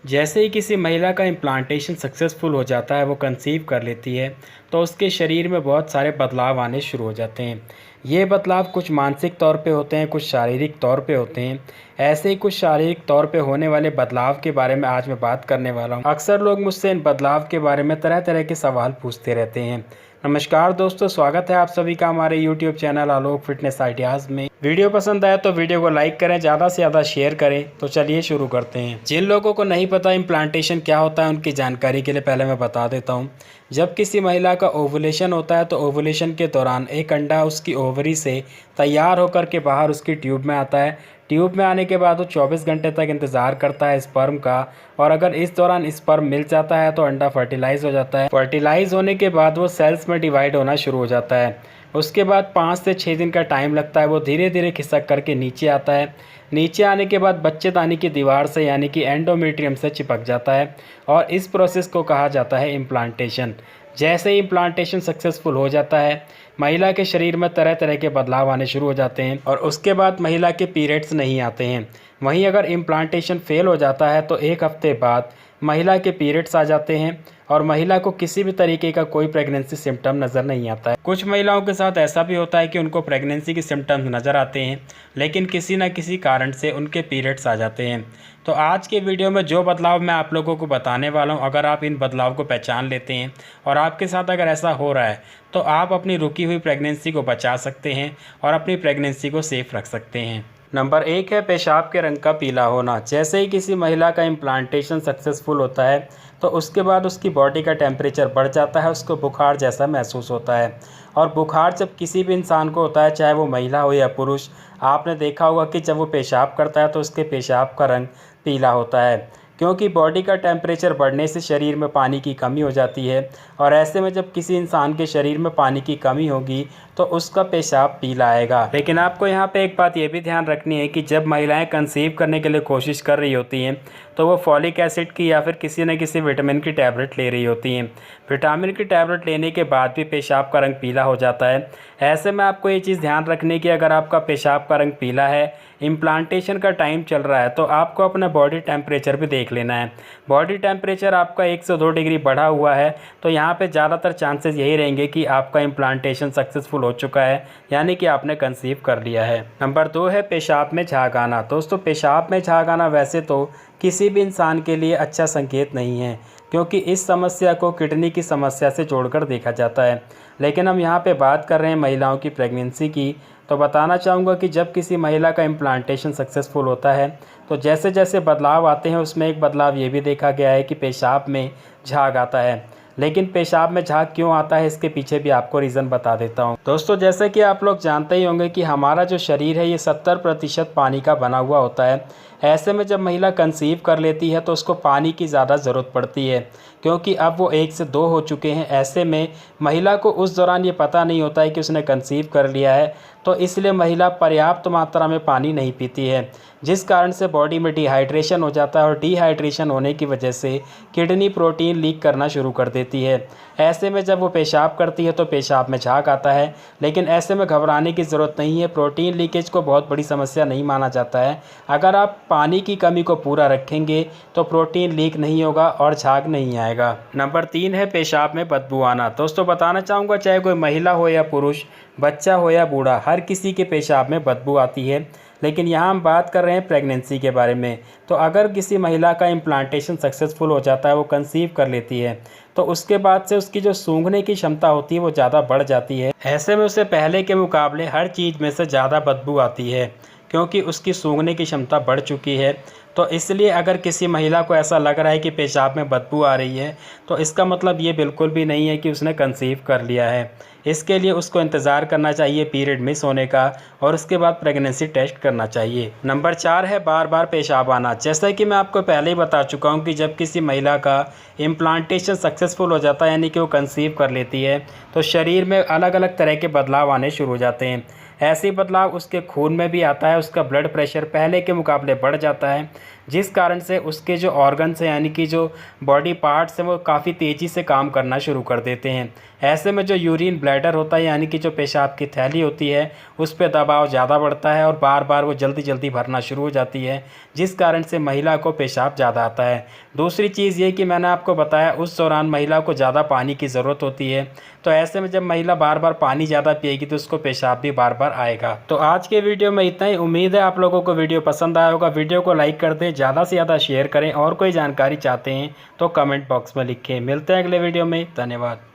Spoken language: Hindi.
जैसे ही किसी महिला का इम्प्लांटेशन सक्सेसफुल हो जाता है, वो कंसीव कर लेती है, तो उसके शरीर में बहुत सारे बदलाव आने शुरू हो जाते हैं। ये बदलाव कुछ मानसिक तौर पे होते हैं, कुछ शारीरिक तौर पे होते हैं। ऐसे ही कुछ शारीरिक तौर पे होने वाले बदलाव के बारे में आज मैं बात करने वाला हूँ। अक्सर लोग मुझसे इन बदलाव के बारे में तरह तरह के सवाल पूछते रहते हैं। नमस्कार दोस्तों, स्वागत है आप सभी का हमारे YouTube चैनल आलोक फिटनेस आइडियाज़ में। वीडियो पसंद आए तो वीडियो को लाइक करें, ज़्यादा से ज़्यादा शेयर करें। तो चलिए शुरू करते हैं। जिन लोगों को नहीं पता इम्प्लांटेशन क्या होता है, उनकी जानकारी के लिए पहले मैं बता देता हूँ। जब किसी महिला का ओवुलेशन होता है तो ओवुलेशन के दौरान एक अंडा उसकी ओवरी से तैयार होकर के बाहर उसकी ट्यूब में आता है। ट्यूब में आने के बाद वो 24 घंटे तक इंतज़ार करता है स्पर्म का, और अगर इस दौरान स्पर्म मिल जाता है तो अंडा फर्टिलाइज हो जाता है। फर्टिलाइज होने के बाद वो सेल्स में डिवाइड होना शुरू हो जाता है। उसके बाद 5 से 6 दिन का टाइम लगता है, वो धीरे धीरे खिसक करके नीचे आता है। नीचे आने के बाद बच्चेदानी की दीवार से यानी कि एंडोमेट्रियम से चिपक जाता है, और इस प्रोसेस को कहा जाता है इम्प्लांटेशन। जैसे ही इम्प्लांटेशन सक्सेसफुल हो जाता है, महिला के शरीर में तरह तरह के बदलाव आने शुरू हो जाते हैं, और उसके बाद महिला के पीरियड्स नहीं आते हैं। वहीं अगर इम्प्लांटेशन फेल हो जाता है तो 1 हफ्ते बाद महिला के पीरियड्स आ जाते हैं, और महिला को किसी भी तरीके का कोई प्रेगनेंसी सिम्टम नज़र नहीं आता है। कुछ महिलाओं के साथ ऐसा भी होता है कि उनको प्रेगनेंसी के सिम्टम्स नज़र आते हैं, लेकिन किसी न किसी कारण से उनके पीरियड्स आ जाते हैं। तो आज के वीडियो में जो बदलाव मैं आप लोगों को बताने वाला हूं, अगर आप इन बदलाव को पहचान लेते हैं और आपके साथ अगर ऐसा हो रहा है, तो आप अपनी रुकी हुई प्रेगनेंसी को बचा सकते हैं और अपनी प्रेगनेंसी को सेफ रख सकते हैं। नंबर 1 है पेशाब के रंग का पीला होना। जैसे ही किसी महिला का इम्प्लांटेशन सक्सेसफुल होता है तो उसके बाद उसकी बॉडी का टेम्परेचर बढ़ जाता है, उसको बुखार जैसा महसूस होता है। और बुखार जब किसी भी इंसान को होता है, चाहे वो महिला हो या पुरुष, आपने देखा होगा कि जब वो पेशाब करता है तो उसके पेशाब का रंग पीला होता है, क्योंकि बॉडी का टेम्परेचर बढ़ने से शरीर में पानी की कमी हो जाती है। और ऐसे में जब किसी इंसान के शरीर में पानी की कमी होगी तो उसका पेशाब पीला आएगा। लेकिन आपको यहाँ पे एक बात ये भी ध्यान रखनी है कि जब महिलाएं कंसीव करने के लिए कोशिश कर रही होती हैं तो वो फॉलिक एसिड की या फिर किसी न किसी विटामिन की टैबलेट ले रही होती हैं। विटामिन की टैबलेट लेने के बाद भी पेशाब का रंग पीला हो जाता है। ऐसे में आपको ये चीज़ ध्यान रखनी है कि अगर आपका पेशाब का रंग पीला है, इम्प्लांटेशन का टाइम चल रहा है, तो आपको अपना बॉडी टेम्परेचर भी देख लेना है। बॉडी टेम्परेचर आपका 1 से 2 डिग्री बढ़ा हुआ है तो यहाँ पे ज़्यादातर चांसेस यही रहेंगे कि आपका इम्प्लांटेशन सक्सेसफुल हो चुका है, यानी कि आपने कंसीव कर लिया है। नंबर 2 है पेशाब में झाग आना। दोस्तों, पेशाब में झाग आना वैसे तो किसी भी इंसान के लिए अच्छा संकेत नहीं है, क्योंकि इस समस्या को किडनी की समस्या से जोड़कर देखा जाता है। लेकिन हम यहाँ पे बात कर रहे हैं महिलाओं की प्रेगनेंसी की, तो बताना चाहूँगा कि जब किसी महिला का इम्प्लांटेशन सक्सेसफुल होता है तो जैसे जैसे बदलाव आते हैं, उसमें एक बदलाव ये भी देखा गया है कि पेशाब में झाग आता है। लेकिन पेशाब में झाग क्यों आता है, इसके पीछे भी आपको रीज़न बता देता हूँ। दोस्तों, जैसे कि आप लोग जानते ही होंगे कि हमारा जो शरीर है ये 70% पानी का बना हुआ होता है। ऐसे में जब महिला कंसीव कर लेती है तो उसको पानी की ज़्यादा ज़रूरत पड़ती है, क्योंकि अब वो 1 से 2 हो चुके हैं। ऐसे में महिला को उस दौरान ये पता नहीं होता है कि उसने कंसीव कर लिया है, तो इसलिए महिला पर्याप्त मात्रा में पानी नहीं पीती है, जिस कारण से बॉडी में डिहाइड्रेशन हो जाता है, और डिहाइड्रेशन होने की वजह से किडनी प्रोटीन लीक करना शुरू कर देती है। ऐसे में जब वो पेशाब करती है तो पेशाब में झाग आता है, लेकिन ऐसे में घबराने की ज़रूरत नहीं है। प्रोटीन लीकेज को बहुत बड़ी समस्या नहीं माना जाता है। अगर आप पानी की कमी को पूरा रखेंगे तो प्रोटीन लीक नहीं होगा और झाग नहीं आएगा। नंबर 3 है पेशाब में बदबू आना। दोस्तों, बताना चाहूँगा चाहे कोई महिला हो या पुरुष, बच्चा हो या बूढ़ा, हर किसी के पेशाब में बदबू आती है। लेकिन यहाँ हम बात कर रहे हैं प्रेगनेंसी के बारे में। तो अगर किसी महिला का इम्प्लांटेशन सक्सेसफुल हो जाता है, वो कंसीव कर लेती है, तो उसके बाद से उसकी जो सूंघने की क्षमता होती है वो ज़्यादा बढ़ जाती है। ऐसे में उसे पहले के मुकाबले हर चीज़ में से ज़्यादा बदबू आती है, क्योंकि उसकी सूंघने की क्षमता बढ़ चुकी है। तो इसलिए अगर किसी महिला को ऐसा लग रहा है कि पेशाब में बदबू आ रही है, तो इसका मतलब ये बिल्कुल भी नहीं है कि उसने कंसीव कर लिया है। इसके लिए उसको इंतज़ार करना चाहिए पीरियड मिस होने का, और उसके बाद प्रेगनेंसी टेस्ट करना चाहिए। नंबर 4 है बार बार पेशाब आना। जैसा कि मैं आपको पहले ही बता चुका हूँ कि जब किसी महिला का इम्प्लांटेशन सक्सेसफुल हो जाता है, यानी कि वो कंसीव कर लेती है, तो शरीर में अलग अलग तरह के बदलाव आने शुरू हो जाते हैं। ऐसे बदलाव उसके खून में भी आता है। उसका ब्लड प्रेशर पहले के मुकाबले बढ़ जाता है, जिस कारण से उसके जो ऑर्गन्स हैं यानी कि जो बॉडी पार्ट्स हैं वो काफ़ी तेज़ी से काम करना शुरू कर देते हैं। ऐसे में जो यूरिन ब्लैडर होता है यानी कि जो पेशाब की थैली होती है उस पर दबाव ज़्यादा बढ़ता है और बार बार वो जल्दी जल्दी भरना शुरू हो जाती है, जिस कारण से महिला को पेशाब ज़्यादा आता है। दूसरी चीज़ ये कि मैंने आपको बताया उस दौरान महिला को ज़्यादा पानी की ज़रूरत होती है, तो ऐसे में जब महिला बार बार पानी ज़्यादा पिएगी तो उसको पेशाब भी बार बार आएगा। तो आज के वीडियो में इतना ही। उम्मीद है आप लोगों को वीडियो पसंद आया होगा। वीडियो को लाइक कर दें, ज़्यादा से ज़्यादा शेयर करें और कोई जानकारी चाहते हैं तो कमेंट बॉक्स में लिखें। मिलते हैं अगले वीडियो में। धन्यवाद।